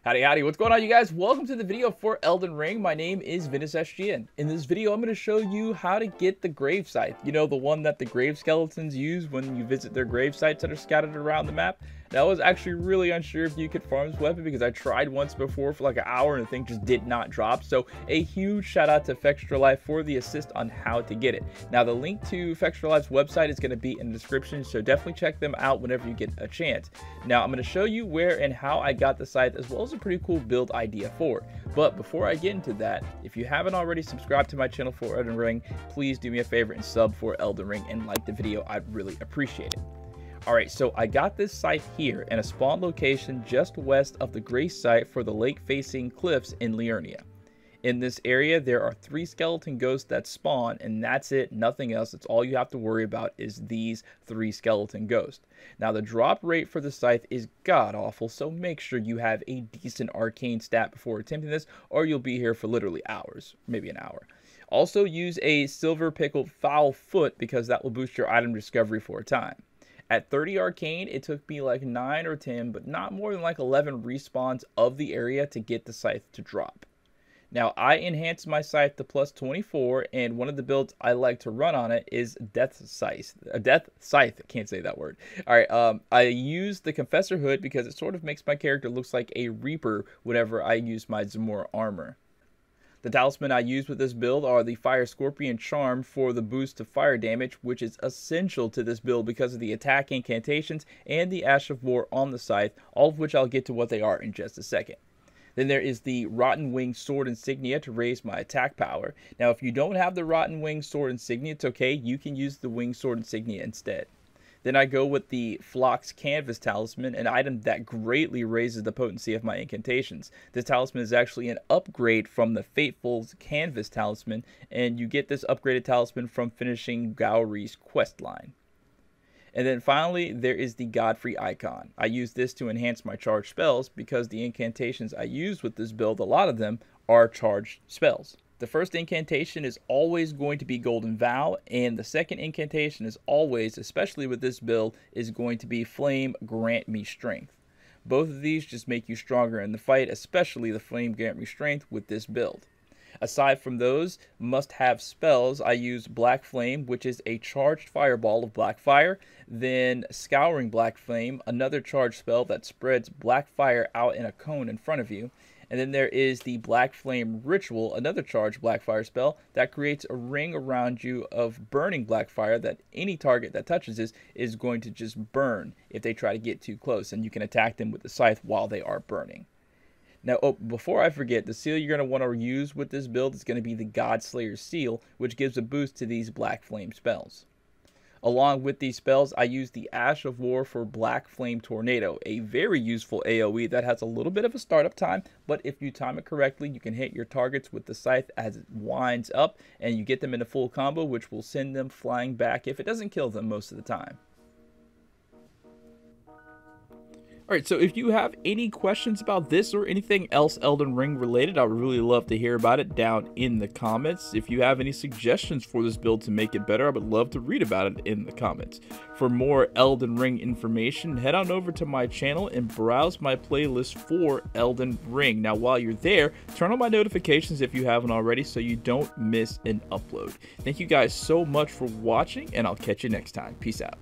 Howdy, howdy, what's going on, you guys? Welcome to the video for Elden Ring. My name is Ventus SGN. In this video, I'm going to show you how to get the grave scythe. You know, the one that the grave skeletons use when you visit their grave sites that are scattered around the map. Now, I was actually really unsure if you could farm this weapon because I tried once before for like an hour and the thing just did not drop. So a huge shout out to FromSoftware for the assist on how to get it. Now, the link to FromSoftware's website is going to be in the description, so definitely check them out whenever you get a chance. Now, I'm going to show you where and how I got the scythe, as well as a pretty cool build idea for it. But before I get into that, if you haven't already subscribed to my channel for Elden Ring, please do me a favor and sub for Elden Ring and like the video. I'd really appreciate it. Alright, so I got this scythe here in a spawn location just west of the gray site for the lake-facing cliffs in Liurnia. In this area, there are 3 skeleton ghosts that spawn, and that's it, nothing else. That's all you have to worry about is these 3 skeleton ghosts. Now, the drop rate for the scythe is god-awful, so make sure you have a decent arcane stat before attempting this, or you'll be here for literally hours, maybe an hour. Also, use a silver pickled foul foot because that will boost your item discovery for a time. At 30 arcane, it took me like 9 or 10, but not more than like 11 respawns of the area to get the scythe to drop. Now, I enhanced my scythe to plus 24, and one of the builds I like to run on it is Death Scythe. I can't say that word. Alright, I use the Confessor Hood because it sort of makes my character look like a Reaper whenever I use my Zamora armor. The talisman I use with this build are the Fire Scorpion Charm for the boost to fire damage, which is essential to this build because of the attack incantations and the Ash of War on the scythe, all of which I'll get to what they are in just a second. Then there is the Rotten Wing Sword Insignia to raise my attack power. Now, if you don't have the Rotten Wing Sword Insignia, it's okay. You can use the Wing Sword Insignia instead. Then I go with the Phlox Canvas Talisman, an item that greatly raises the potency of my incantations. This talisman is actually an upgrade from the Fateful's Canvas Talisman, and you get this upgraded talisman from finishing Gowry's quest line. And then finally, there is the Godfrey Icon. I use this to enhance my charged spells because the incantations I use with this build, a lot of them are charged spells. The first incantation is always going to be Golden Vow, and the second incantation is always, especially with this build, is going to be Flame Grant Me Strength. Both of these just make you stronger in the fight, especially the Flame Grant Me Strength with this build. Aside from those must-have spells, I use Black Flame, which is a charged fireball of black fire, then Scouring Black Flame, another charged spell that spreads black fire out in a cone in front of you. And then there is the Black Flame Ritual, another charged black fire spell that creates a ring around you of burning black fire that any target that touches this is going to just burn if they try to get too close, and you can attack them with the scythe while they are burning. Now, before I forget, the seal you're going to want to use with this build is going to be the Godslayer Seal, which gives a boost to these Black Flame spells. Along with these spells, I use the Ash of War for Black Flame Tornado, a very useful AoE that has a little bit of a startup time, but if you time it correctly, you can hit your targets with the scythe as it winds up, and you get them in a full combo, which will send them flying back if it doesn't kill them most of the time. Alright, so if you have any questions about this or anything else Elden Ring related, I would really love to hear about it down in the comments. If you have any suggestions for this build to make it better, I would love to read about it in the comments. For more Elden Ring information, head on over to my channel and browse my playlist for Elden Ring. Now, while you're there, turn on my notifications if you haven't already so you don't miss an upload. Thank you guys so much for watching, and I'll catch you next time. Peace out.